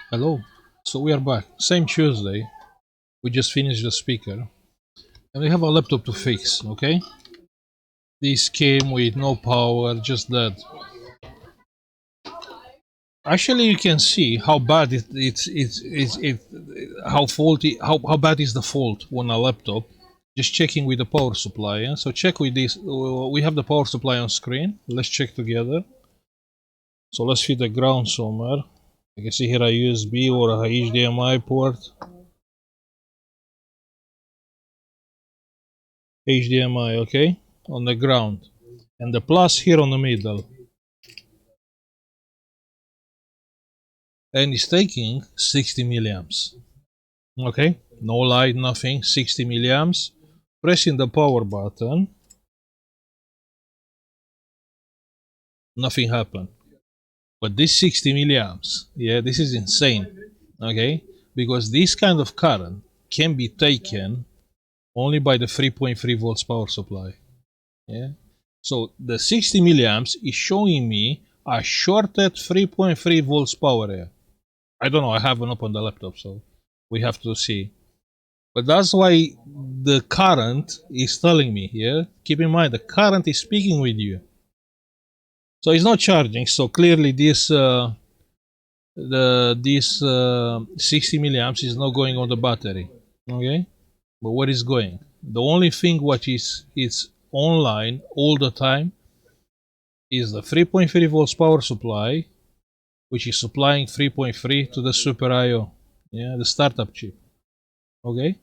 Hello. So we are back. Same Tuesday. We just finished the speaker. And we have a laptop to fix, okay? This came with no power, just that. Actually, you can see how bad how faulty, how bad is the fault on a laptop. Just checking with the power supply. Yeah? So check with this. We have the power supply on screen. Let's check together. So let's feed the ground somewhere. You can see here a USB or a HDMI port. HDMI, okay, on the ground, and the plus here on the middle, and it's taking 60 milliamps. Okay, no light, nothing, 60 milliamps. Pressing the power button, nothing happened. But this 60 milliamps, yeah, this is insane. Okay, because this kind of current can be taken only by the 3.3 volts power supply. Yeah, so the 60 milliamps is showing me a shorted 3.3 volts power area. I don't know. I haven't opened the laptop, so we have to see. But that's why the current is telling me here. Keep in mind, the current is speaking with you, so it's not charging. So clearly, this 60 milliamps is not going on the battery. Okay, but where is going? The only thing what is it's online all the time is the 3.3 volts power supply, which is supplying 3.3 to the Super IO, yeah, the startup chip. Okay,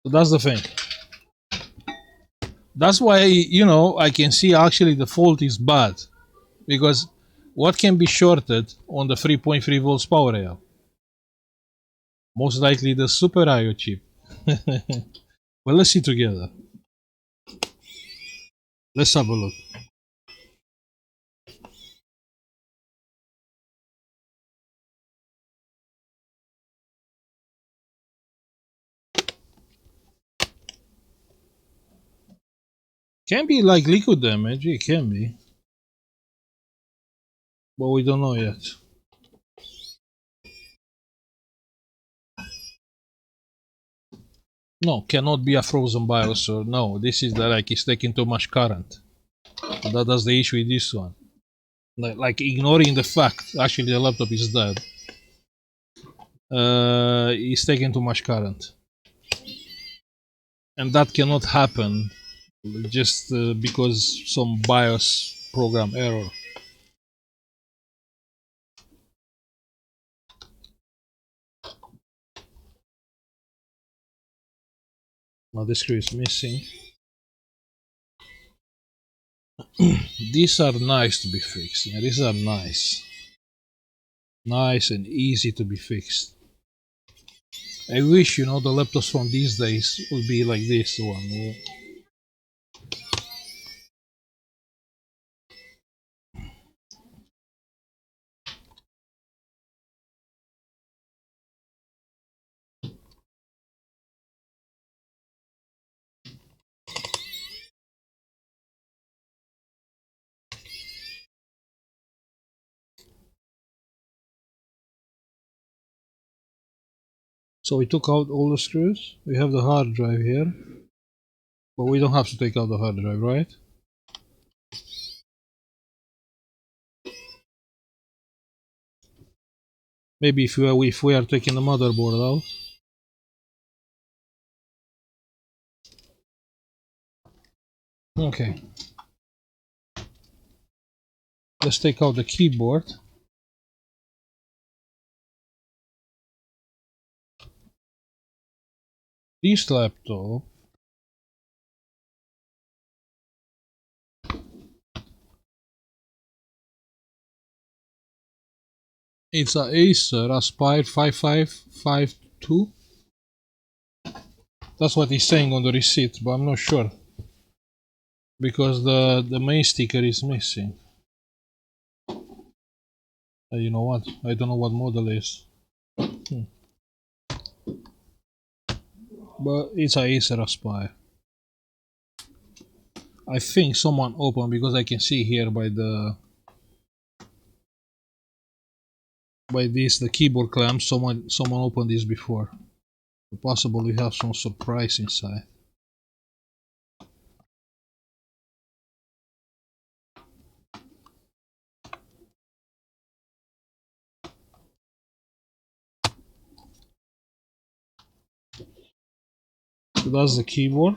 so that's the thing. That's why, I can see actually the fault is bad, because what can be shorted on the 3.3 volts power rail? Most likely the Super IO chip. Well, let's see together. Let's have a look. Can be like liquid damage, it can be, but we don't know yet. No, cannot be a frozen BIOS, or no, this is like it's taking too much current. That's the issue with this one. Like ignoring the fact actually the laptop is dead. It's taking too much current, and that cannot happen just because some BIOS program error. Now the screw is missing. These are nice to be fixed. Yeah, these are nice and easy to be fixed. I wish the laptops from these days would be like this one. Yeah. So we took out all the screws. We have the hard drive here, but we don't have to take out the hard drive, right? Maybe if we are taking the motherboard out. Okay. Let's take out the keyboard. This laptop it's a Acer Aspire 5552. That's what he's saying on the receipt, but I'm not sure because the main sticker is missing. You know what? I don't know what model is. But it's a Acer Aspire. I think someone opened because I can see here by by this, the keyboard clamp. Someone opened this before. Possible we have some surprise inside. So that's the keyboard.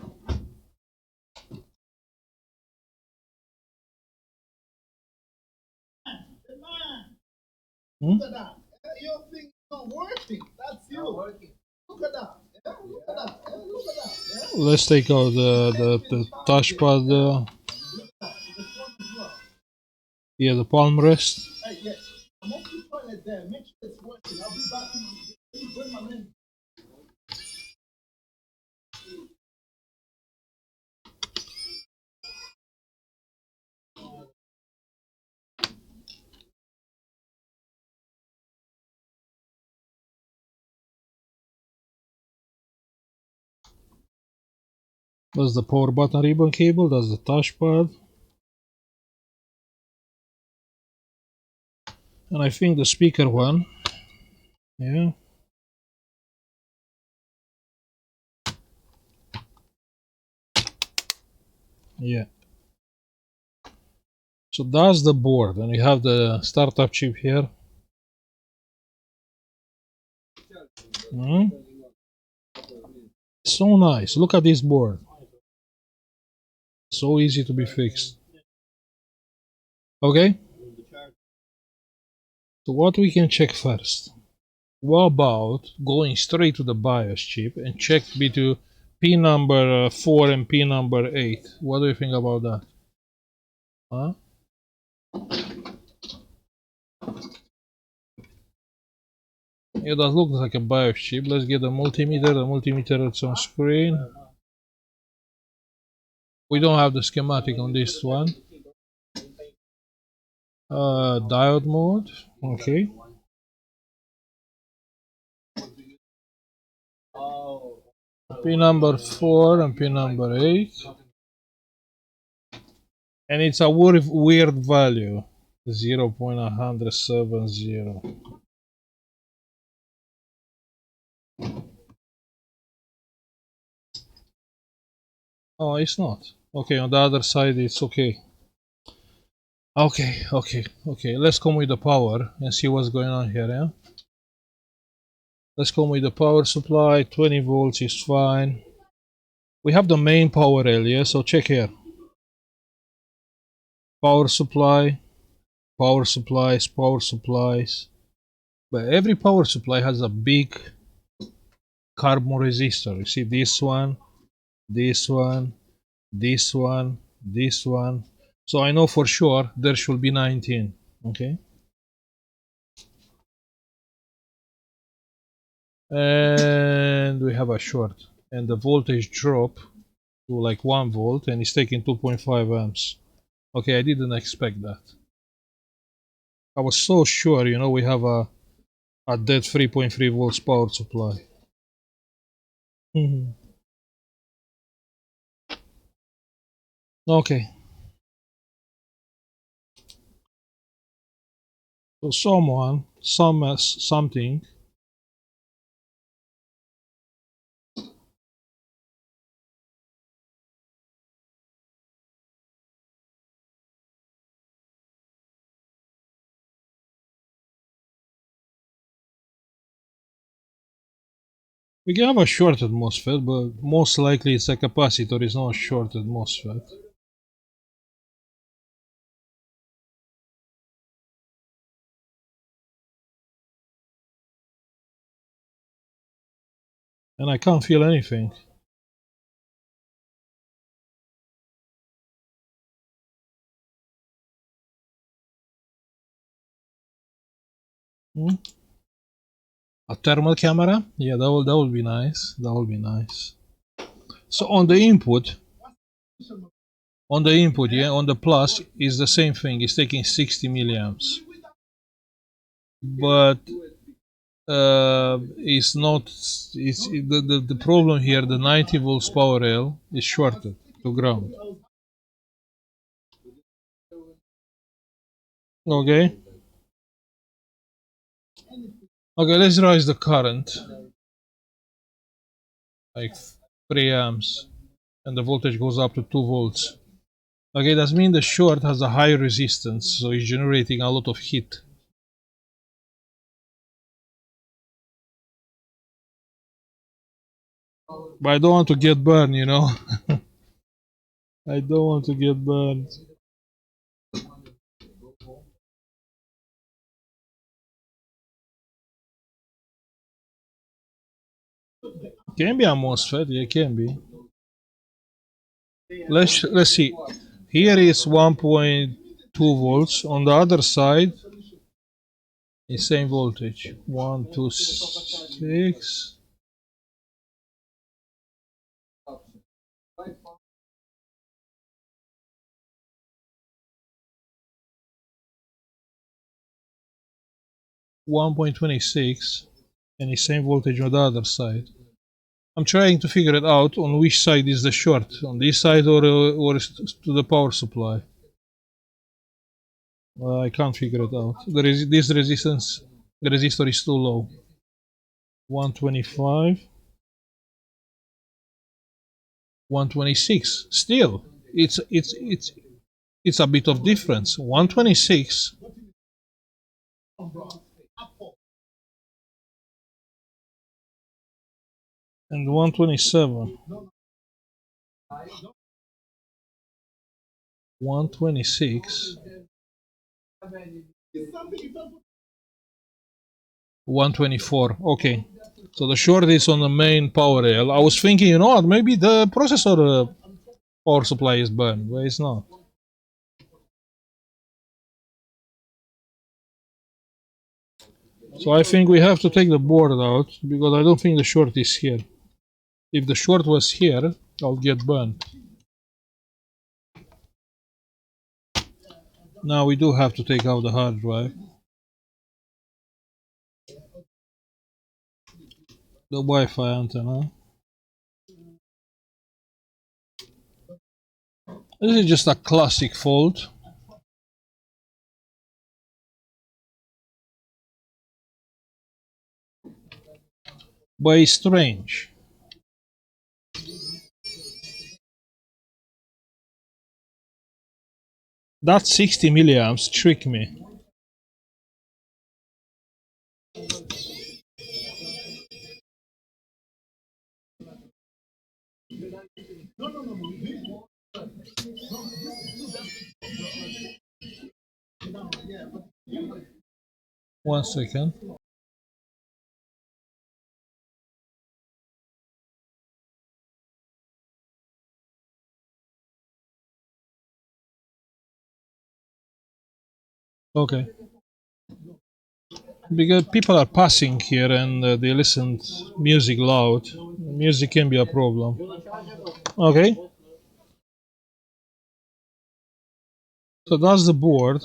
Look at that. Your thing is not working. That's you. Look at that. Look at that. Look at that. Let's take out the touchpad. Yeah, the palm rest. Hey, yes. I'm off the toilet there. Make sure it's working. I'll be back in bring my room. That's the power button ribbon cable. That's the touchpad. And I think the speaker one. Yeah. Yeah. So that's the board, and we have the startup chip here. So nice. Look at this board. So easy to be fixed. Okay. So what we can check first? What about going straight to the BIOS chip and check between pin number 4 and pin number 8? What do you think about that? Huh? Yeah, that looks like a BIOS chip. Let's get the multimeter. The multimeter is on screen. We don't have the schematic on this one. Diode mode. Okay. Pin number 4 and pin number 8. And it's a weird value. 0.170. Oh, it's not. Okay, on the other side it's okay. Okay. Let's come with the power and see what's going on here, yeah? Let's come with the power supply. 20 volts is fine. We have the main power rail, yeah? So check here. Power supply, power supplies, power supplies. But every power supply has a big carbon resistor. You see this one, this one, this one, this one. So I know for sure there should be 19. Okay. And we have a short. And the voltage drop to like 1 volt and it's taking 2.5 amps. Okay, I didn't expect that. I was so sure, you know, we have a dead 3.3 volts power supply. Okay. So something. We can have a shorted MOSFET, but most likely it's a capacitor, it's not a shorted MOSFET. And I can't feel anything. A thermal camera? Yeah, that will be nice. That will be nice. So on the input, yeah, on the plus is the same thing. It's taking 60 milliamps, but it's not. It's the problem here. The 90 volts power rail is shorted to ground. Okay. Okay, let's raise the current like 3 amps, and the voltage goes up to 2 volts. Okay, that means the short has a high resistance, so it's generating a lot of heat. But I don't want to get burned, you know. I don't want to get burned. Can be a MOSFET, yeah, can be. Let's see. Here is 1.2 volts. On the other side, the same voltage. 126. 1.26, and the same voltage on the other side. I'm trying to figure it out on which side is the short, on this side or to the power supply. I can't figure it out. This resistance, the resistor is too low. 125, 126. Still, it's a bit of difference. 126 and 127. 126. 124. Okay. So the short is on the main power rail. I was thinking, you know what, maybe the processor power supply is burned, but it's not. So I think we have to take the board out because I don't think the short is here. If the short was here, I'll get burned. Now we do have to take out the hard drive. The Wi-Fi antenna. This is just a classic fault. But it's strange. That 60 milliamps tricked me. One second. Okay. Because people are passing here and they listen to music loud. Music can be a problem. Okay. So that's the board.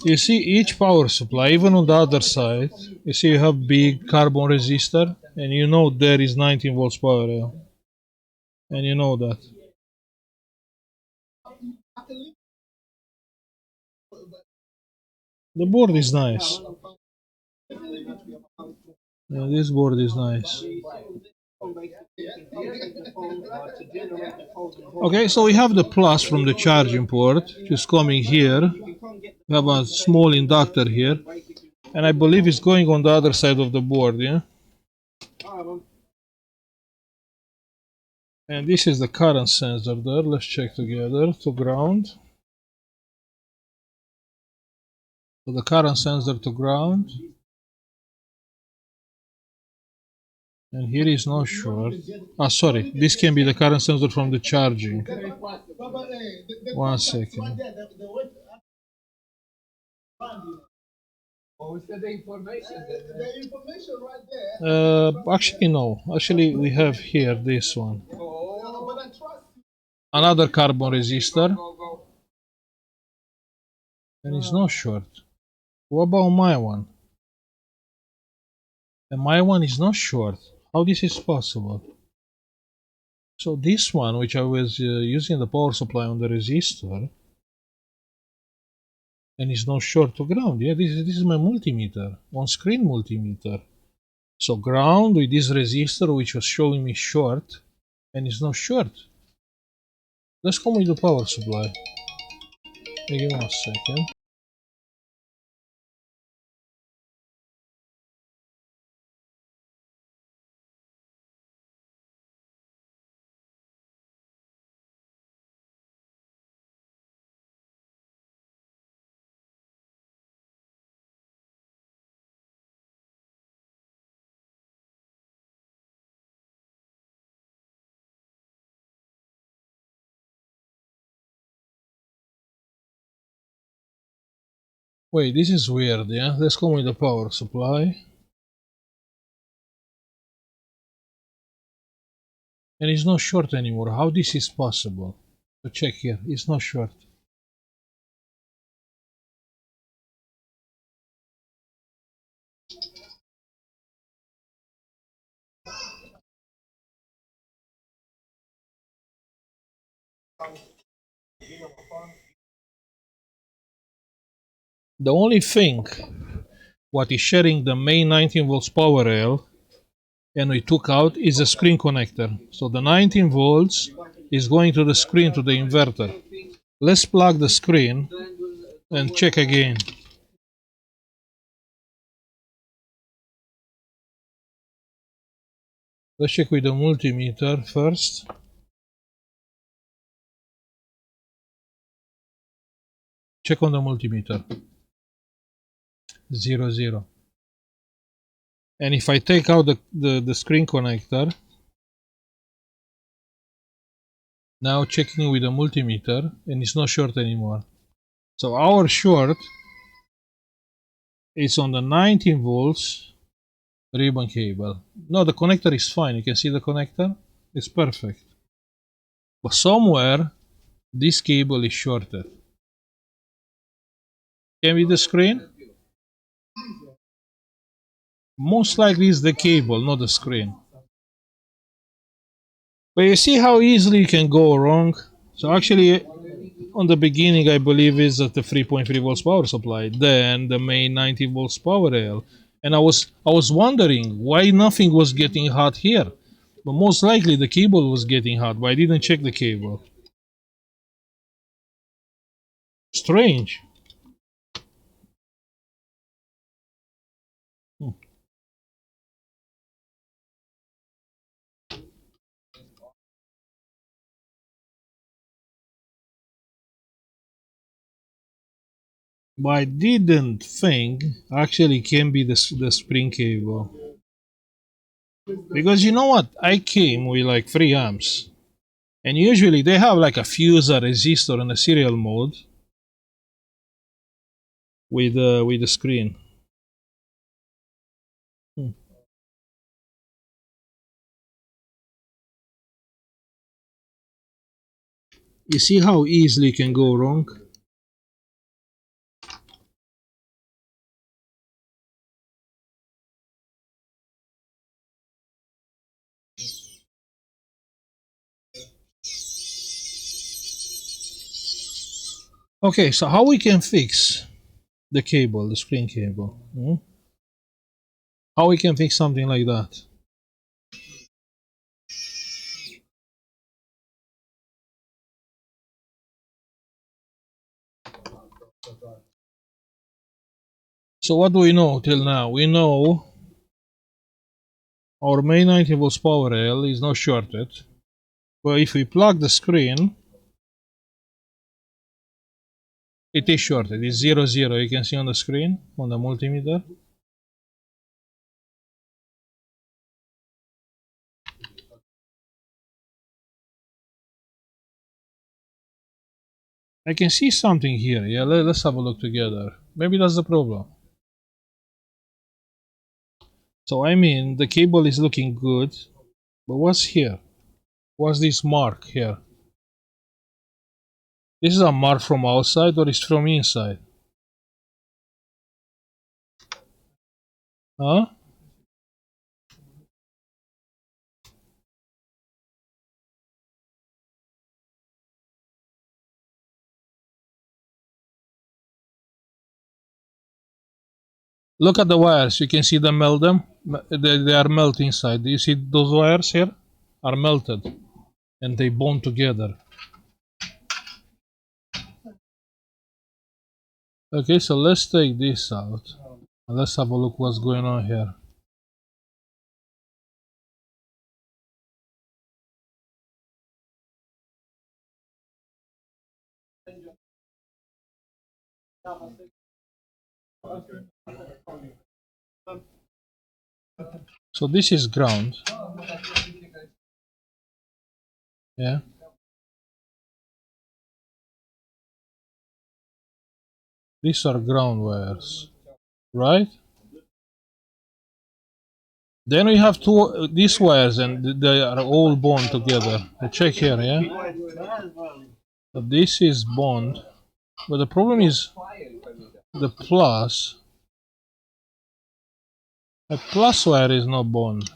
You see each power supply, even on the other side, you see you have big carbon resistor, and you know there is 19 volts power rail. And you know that. The board is nice. Yeah, this board is nice. Okay, so we have the plus from the charging port, just coming here. We have a small inductor here, and I believe it's going on the other side of the board, yeah? And this is the current sensor there. Let's check together to ground. So the current sensor to ground. And here is no short. Ah, sorry. This can be the current sensor from the charging. One second. Actually, no. Actually, we have here this one. Another carbon resistor. And it's no short. What about my one? And my one is not short. How this is possible? So this one, which I was using the power supply on the resistor, and it's not short to ground. Yeah, this is my multimeter, on-screen multimeter. So ground with this resistor, which was showing me short, and it's not short. Let's come with the power supply. Give me a second. Wait, this is weird, yeah? Let's come with the power supply. And it's not short anymore. How this is possible? So check here, it's not short. The only thing what is sharing the main 19 volts power rail and we took out is a screen connector. So the 19 volts is going to the screen, to the inverter. Let's plug the screen and check again. Let's check with the multimeter first. Check on the multimeter. 0, 0. And if I take out the screen connector, now checking with the multimeter, and it's not short anymore. So our short is on the 19 volts ribbon cable. No, the connector is fine. You can see the connector? It's perfect. But somewhere, this cable is shorted. Can we the screen? Most likely it's the cable, not the screen. But you see how easily you can go wrong? So actually, on the beginning, I believe is at the 3.3 volts power supply, then the main 90 volts power rail. And I was wondering why nothing was getting hot here. But most likely the cable was getting hot, but I didn't check the cable. Strange. Hmm. But I didn't think actually can be the spring cable. Because you know what? I came with like 3 amps. And usually they have like a fuse, a resistor, and a serial mode with the screen. Hmm. You see how easily it can go wrong? Okay, so how we can fix the cable, the screen cable? Hmm? How we can fix something like that? So what do we know till now? We know our main 90 volts power rail is not shorted. But if we plug the screen, it is shorted. It's 0, 0. You can see on the screen, on the multimeter. I can see something here. Yeah, let's have a look together. Maybe that's the problem. So I mean, the cable is looking good, but what's here? What's this mark here? This is a mark from outside or is from inside? Huh? Look at the wires. You can see them melt them. They are melting inside. Do you see those wires here? Are melted and they bond together. Okay, so let's take this out and let's have a look what's going on here. So this is ground. Yeah. These are ground wires, right? Then we have these wires and they are all bond together. Check here, yeah? So this is bond, but the problem is the plus. A plus wire is not bond.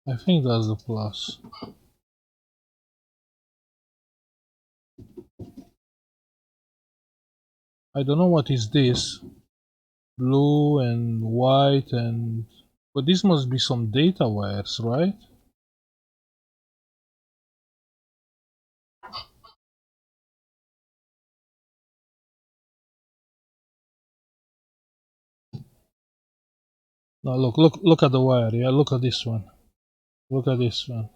I think that's the plus. I don't know what is this. Blue and white and... But this must be some data wires, right? No, look at the wire. Yeah, look at this one. Look at this one.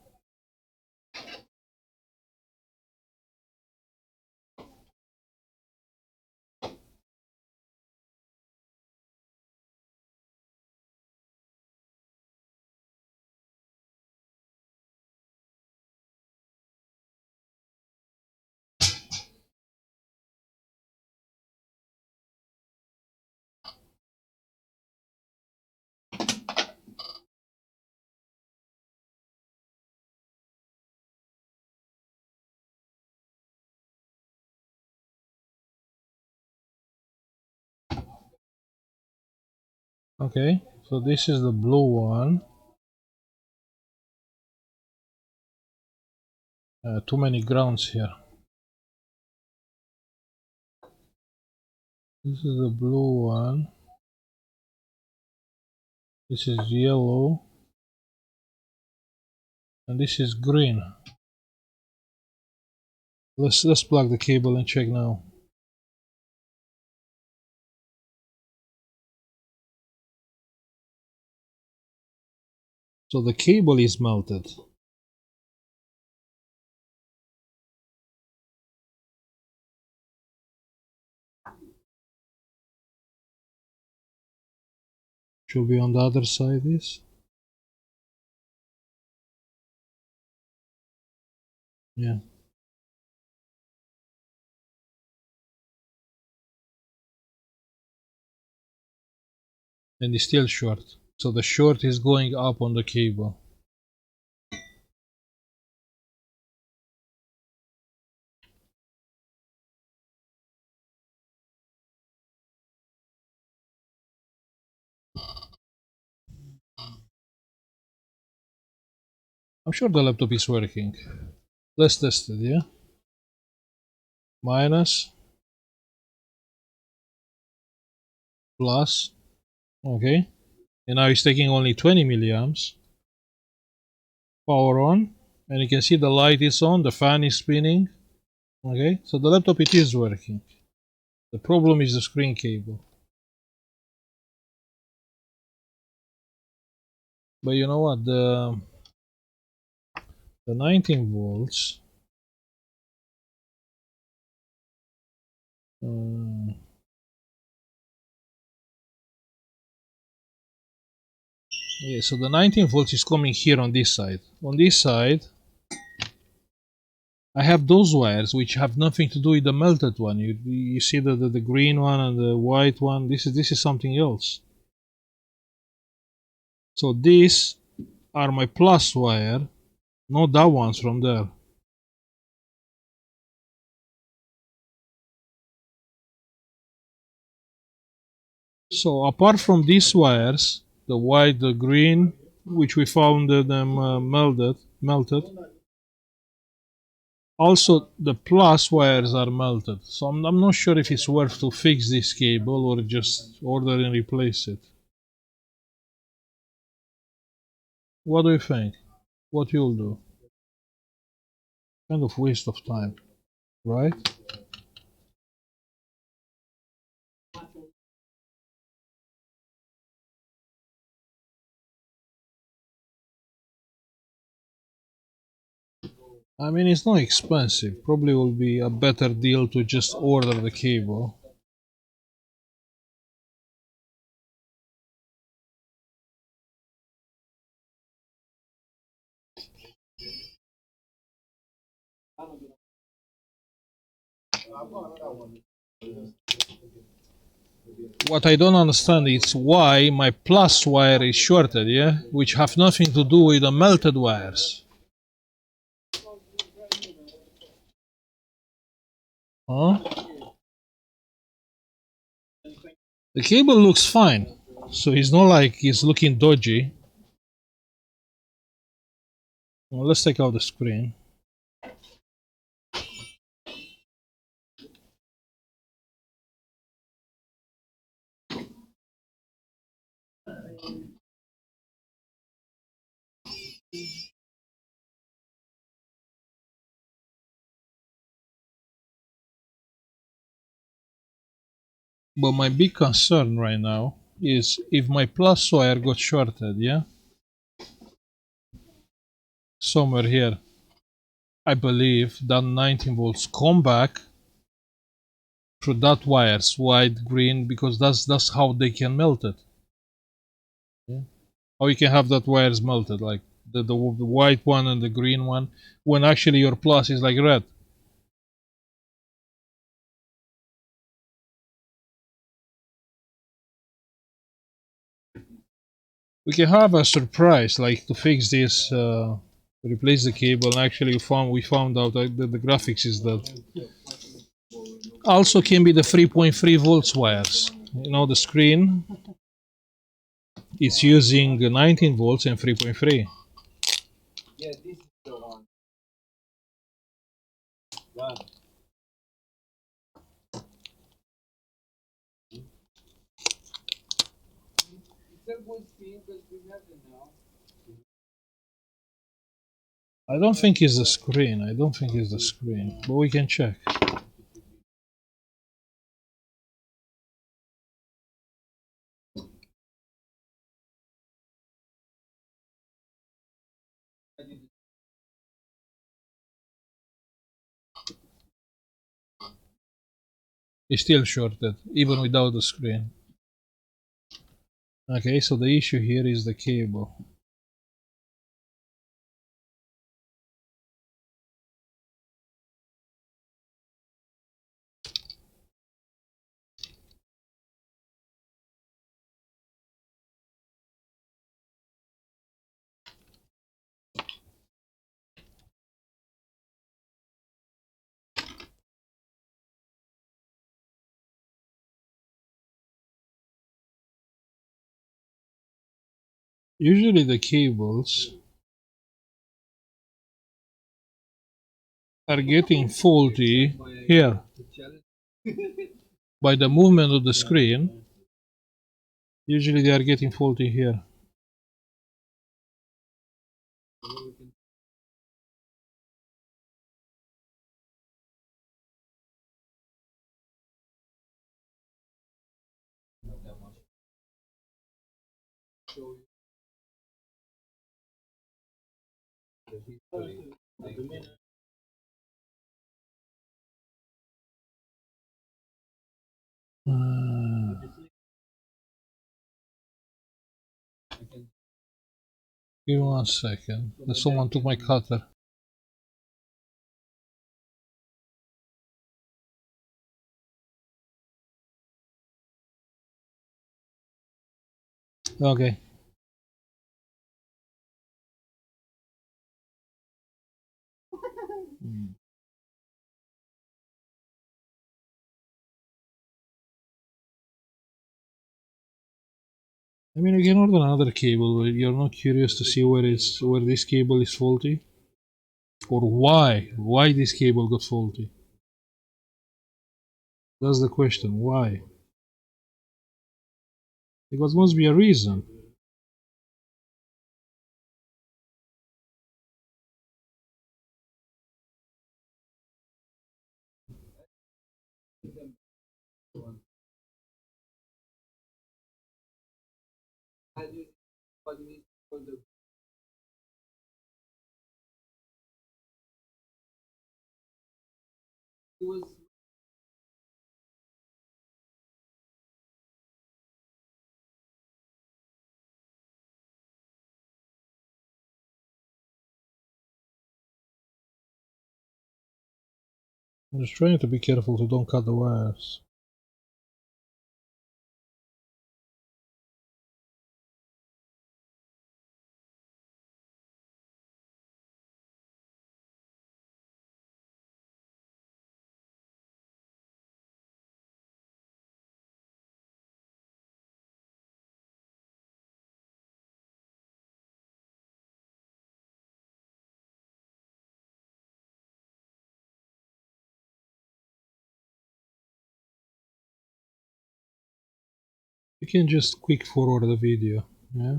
Okay, so this is the blue one. Too many grounds here. This is the blue one. This is yellow. And this is green. Let's plug the cable and check now. So the cable is melted. Should be on the other side this. Yeah. And it's still short. So the short is going up on the cable. I'm sure the laptop is working. Let's test it, yeah? Minus. Plus. Okay. And now it's taking only 20 milliamps. Power on. And you can see the light is on, the fan is spinning. Okay, so the laptop, it is working. The problem is the screen cable. But you know what, the 19 volts yeah, so the 19 volts is coming here on this side. On this side I have those wires which have nothing to do with the melted one. You see the green one and the white one. This is something else. So these are my plus wire, not that ones from there. So apart from these wires, the white, the green, which we found them melted, Also, the plus wires are melted, so I'm not sure if it's worth to fix this cable or just order and replace it. What do you think? What you'll do? Kind of waste of time, right? I mean, it's not expensive. Probably will be a better deal to just order the cable. What I don't understand is why my plus wire is shorted, yeah? Which have nothing to do with the melted wires. Huh? The cable looks fine. So it's not like it's looking dodgy. Well, let's take out the screen. But my big concern right now is if my plus wire got shorted, yeah? Somewhere here. I believe that 19 volts come back through that wires, white, green, because that's how they can melt it. Yeah? How you can have that wires melted, like the white one and the green one, when actually your plus is like red. We can have a surprise, like to fix this, replace the cable. And actually, we found out that the graphics is that also can be the 3.3 volts wires. You know, the screen it's using 19 volts and 3.3. I don't think it's the screen. I don't think it's the screen, but we can check. It's still shorted, even without the screen. Okay, so the issue here is the cable. Usually the cables are getting faulty here by the movement of the screen. Usually they are getting faulty here. Give me 1 second. Someone took my cutter. Okay. I mean, you can order another cable, but you're not curious to see where this cable is faulty. Or why this cable got faulty? That's the question. Why? Because must be a reason. I'm just trying to be careful to don't cut the wires. You can just quick forward the video. Yeah.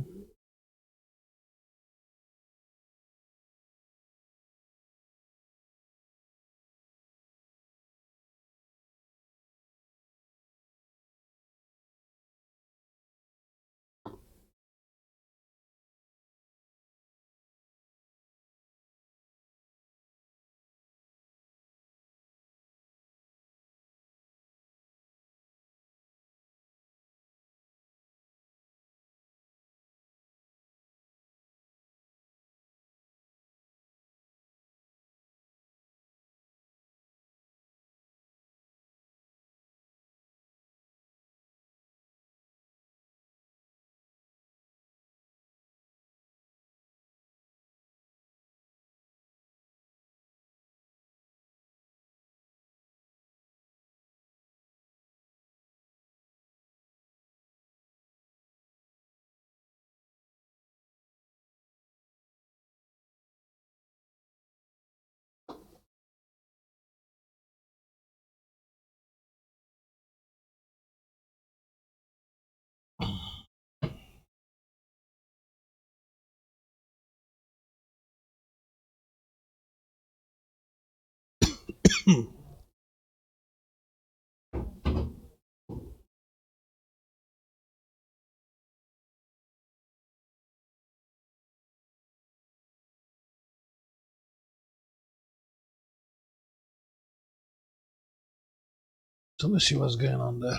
So let's see what's going on there.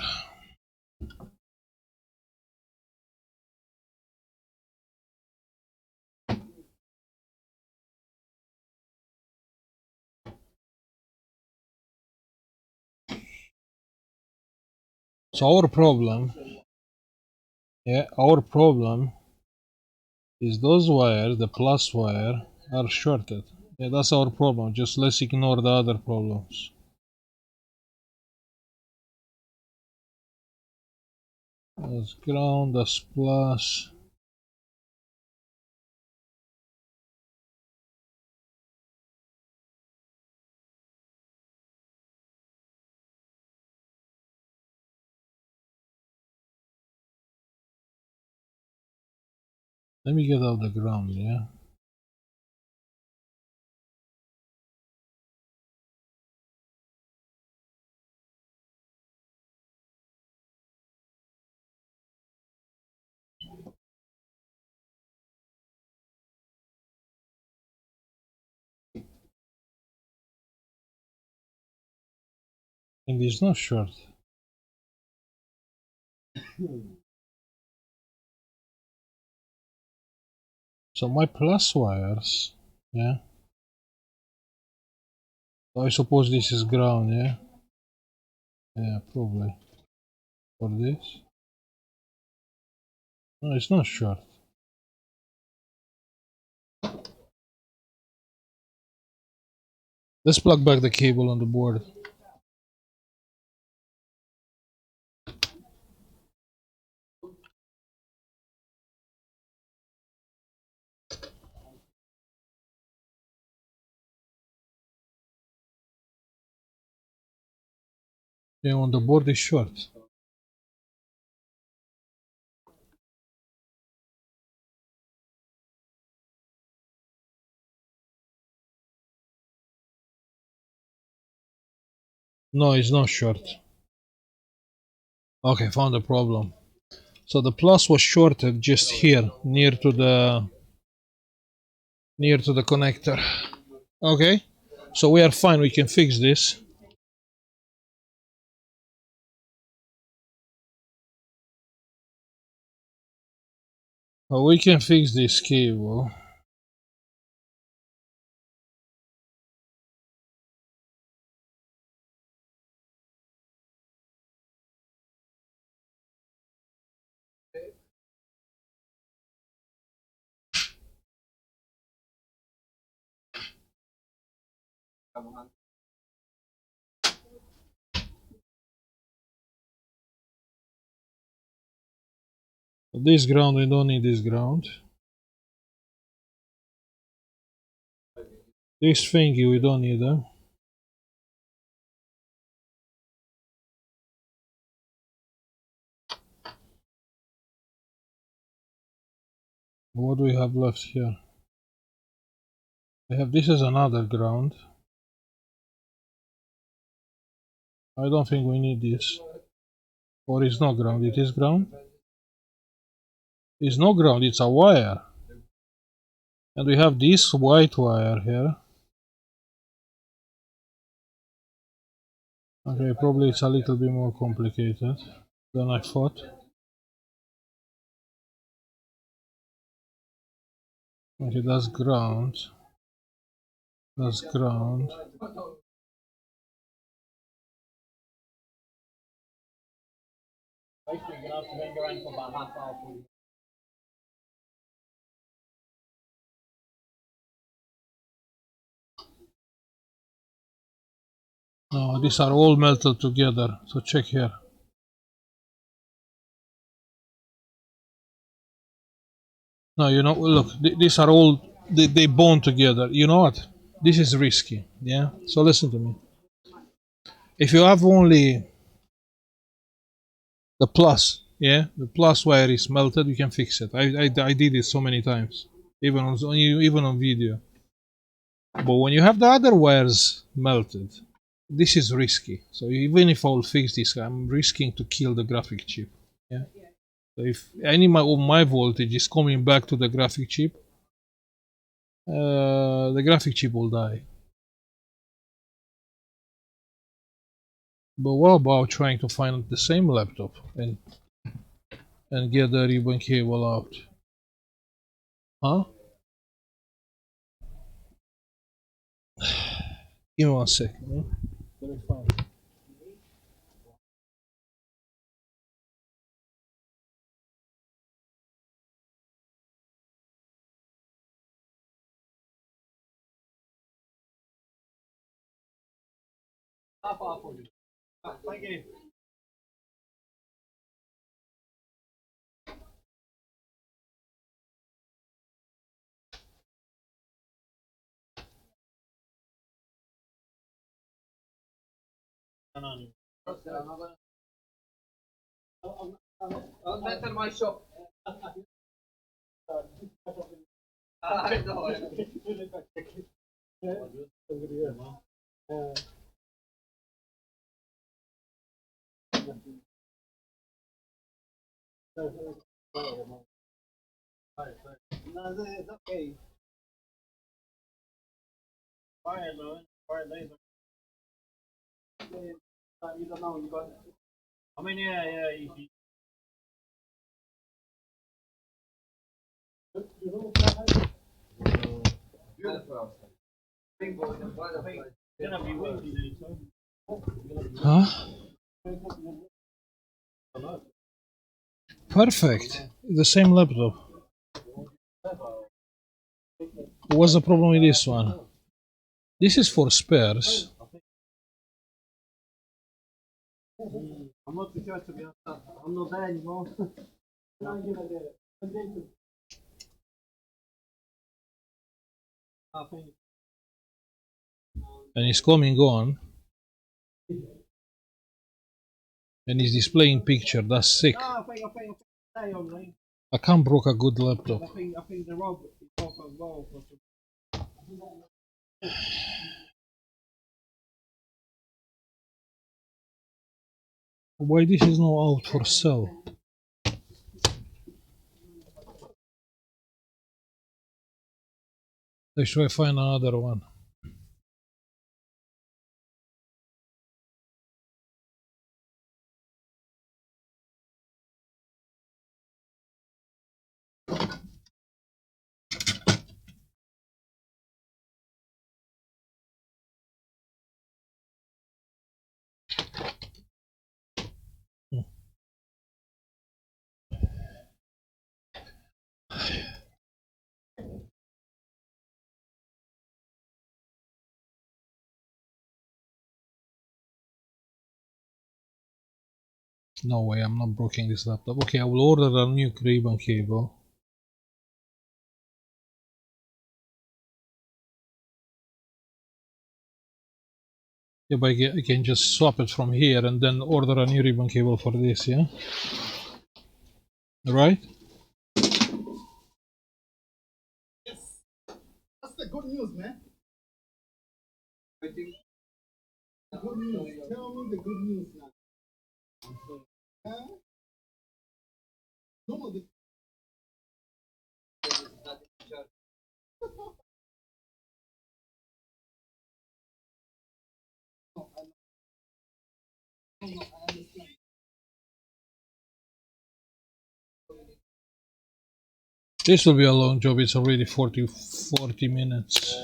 So our problem, our problem is those wires, the plus wire, are shorted. Yeah, that's our problem. Just let's ignore the other problems. That's ground, that's plus. Let me get out the ground, yeah? And it's not short. So my plus wires, yeah? So I suppose this is ground, yeah? Yeah, probably. For this? No, it's not short. Let's plug back the cable on the board. Yeah, on the board is short. No, it's not short. Okay, found the problem. So the plus was shorted just here, near to the connector. Okay, so we are fine. We can fix this. We can fix this cable. This ground, we don't need this ground. This thingy, we don't need them. What do we have left here? We have this as another ground. I don't think we need this. Or it's not ground, it is ground? It's no ground, it's a wire. And we have this white wire here. Okay, probably it's a little bit more complicated than I thought. Okay, that's ground. That's ground. No, these are all melted together. So check here. No, you know, look, these are all, they bond together. You know what? This is risky, yeah? So listen to me. If you have only the plus, yeah? The plus wire is melted, you can fix it. I did it so many times, even on video. But when you have the other wires melted, this is risky. So even if I'll fix this, I'm risking to kill the graphic chip, yeah? So if any of my voltage is coming back to the graphic chip, the graphic chip will die. But what about trying to find the same laptop and get the ribbon cable out? Huh? Give me 1 second. Let me find it. Thank you. That's in my shop. I know. Okay. Fire, man. Fire laser. You don't know. You got. I mean, yeah. Beautiful. Huh? Perfect. The same laptop. What's the problem with this one? This is for spares. I'm not too sure to be honest. I'm not there anymore. And it's coming on. and it's displaying picture. That's sick. I can't broke a good laptop. Why this is not out for sale? Let's try find another one. No way, I'm not breaking this laptop. Okay, I will order a new ribbon cable. Yeah, but I can just swap it from here and then order a new ribbon cable for this, yeah? Right? Yes, that's the good news, man. I think the good news. Tell me the good news now. Huh? No, the no, I understand. This will be a long job. It's already 40 minutes.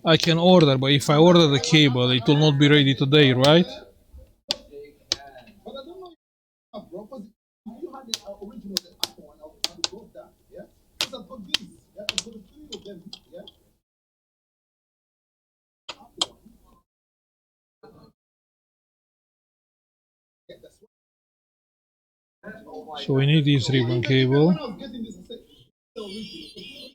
I can order, but if I order the cable, it will not be ready today, right? But I don't know, bro, because if you had the original the Apple one, I would have got that, yeah? Because I've got these, yeah? I've got three of them, yeah? Apple one. Yeah, that's what. So we need this ribbon cable. When I was getting this, I said, the original.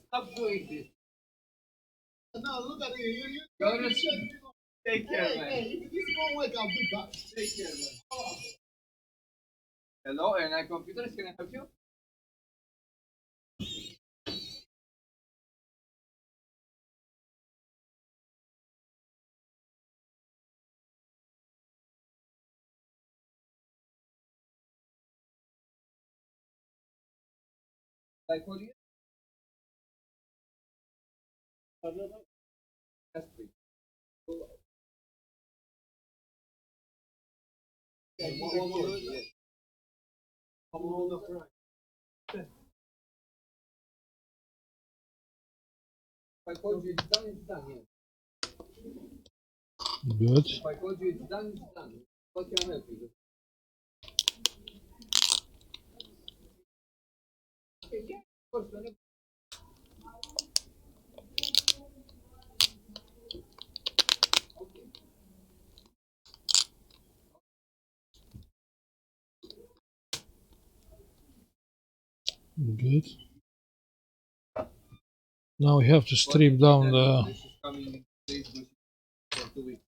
Stop doing this. No, look at it. Take care, man. Hey, if this won't work, I'll be back. Take care, man. Oh. Hello, and computers, can I help you? Like for you? That's free. Yeah, on the front. If I told you it's done, it's done, yeah. Good. If I told you it's done, it's done. What can I help you with? Okay, yeah, of course, whenever. Good. Now we have to strip down the. This is coming for 2 weeks.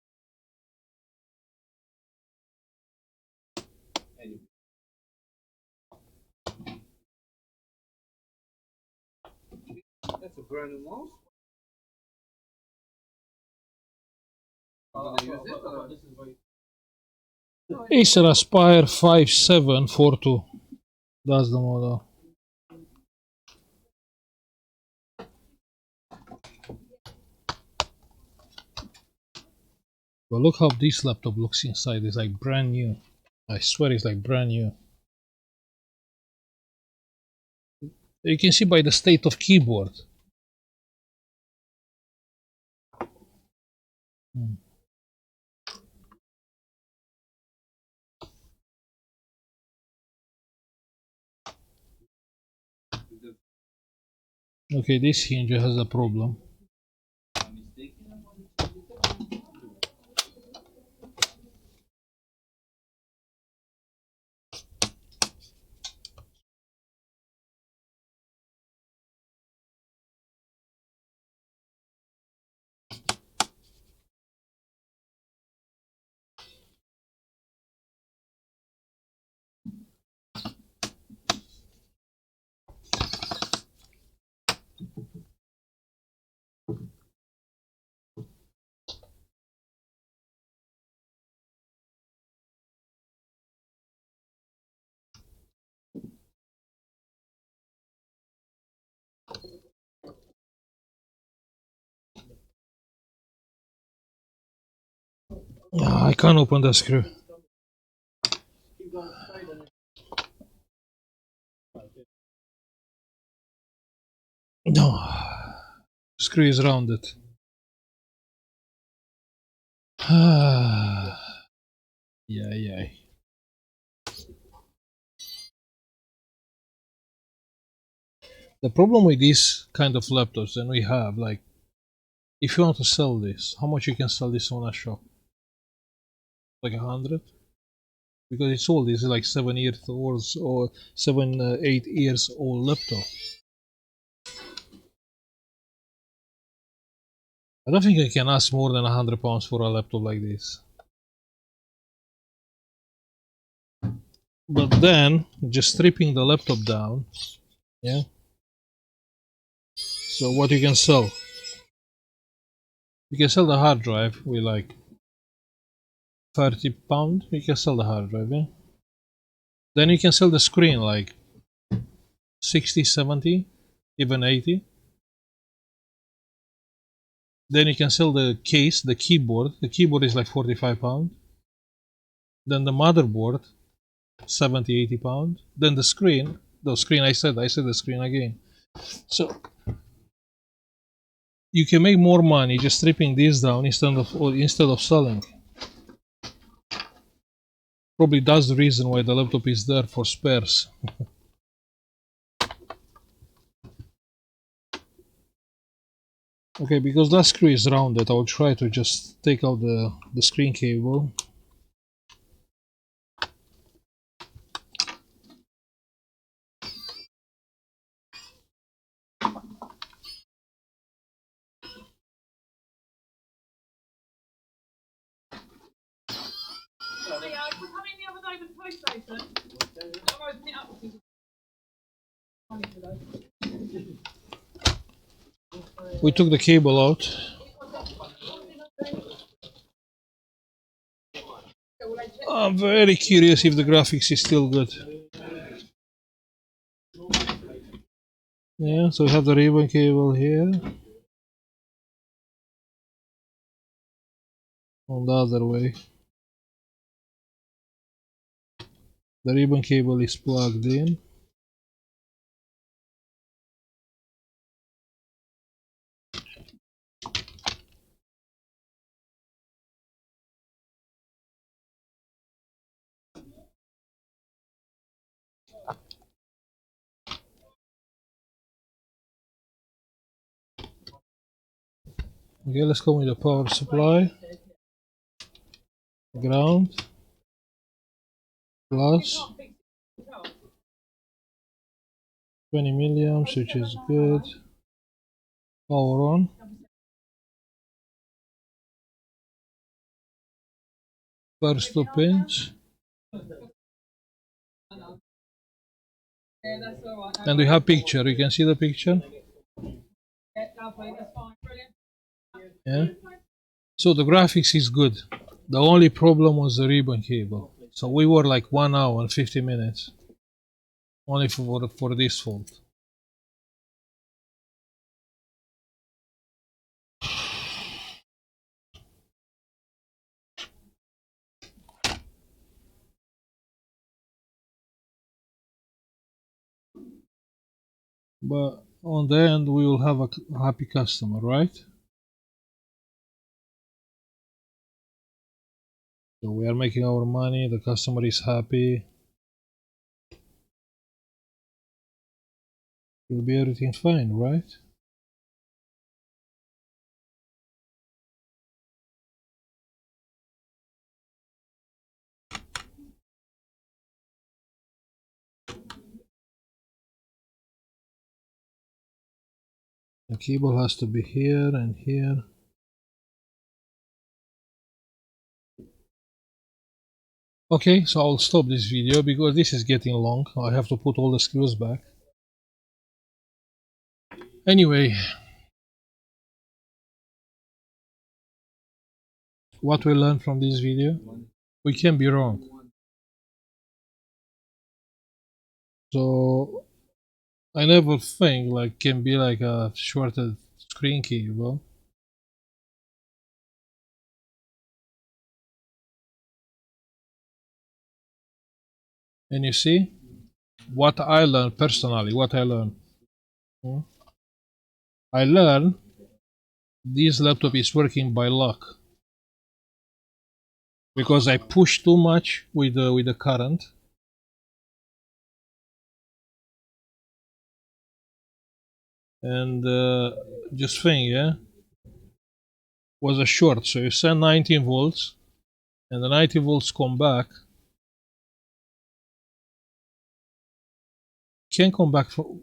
Anyway. That's a brand new mouse. Gonna use it, or this is why? Acer Aspire 5742. That's the model. But look how this laptop looks inside. It's like brand new. I swear it's like brand new. You can see by the state of keyboard. Hmm. Okay, this hinge has a problem. Ah, I can't open the screw. No. Screw is rounded. Ah. Yeah, yeah. The problem with these kind of laptops that we have, like, if you want to sell this, how much you can sell this on a shop? Like 100? Because it's old. It's like 7 years old or 8 years old laptop. I don't think I can ask more than £100 for a laptop like this. But then, just stripping the laptop down, yeah. So what you can sell? You can sell the hard drive with like £30. You can sell the hard drive, yeah. Then you can sell the screen like 60, 70, even 80. Then you can sell the case, the keyboard. The keyboard is like £45. Then the motherboard, 70, £80. Then the screen, I said the screen again. So you can make more money just stripping this down instead of selling. Probably that's the reason why the laptop is there for spares. Okay, because that screw is rounded, I'll try to just take out the screen cable. We took the cable out. I'm very curious if the graphics is still good. Yeah, so we have the ribbon cable here. On the other way. The ribbon cable is plugged in. Okay, let's go with the power supply. Ground. Plus 20 milliamps, which is good. Power on. First 2 pins. And we have picture. You can see the picture. Yeah. So the graphics is good. The only problem was the ribbon cable. So we were like 1 hour and 50 minutes only for this fault. But on the end, we will have a happy customer, right? So we are making our money. The customer is happy. Will be everything fine, right? The cable has to be here and here. Okay, so I'll stop this video because this is getting long. I have to put all the screws back. Anyway, what we learned from this video? We can be wrong. So I never think like can be like a shorted screen cable. And you see what I learned personally. What I learned. Hmm? I learned this laptop is working by luck because I push too much with the current, and just think, yeah, was a short. So you send 19 volts, and the 19 volts come back. Can come back to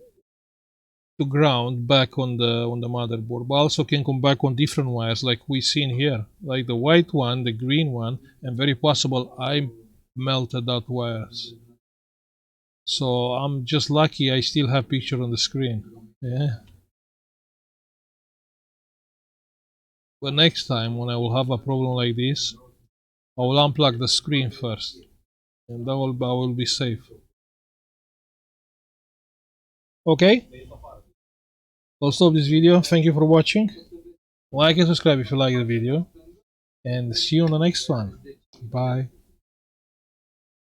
ground back on the motherboard, but also can come back on different wires, like we seen here, like the white one, the green one, and very possible I melted out wires. So I'm just lucky I still have picture on the screen. Yeah. But next time when I will have a problem like this, I will unplug the screen first, and I will be safe. Okay, I'll stop this video. Thank you for watching. Like and subscribe if you like the video, and see you on the next one. Bye.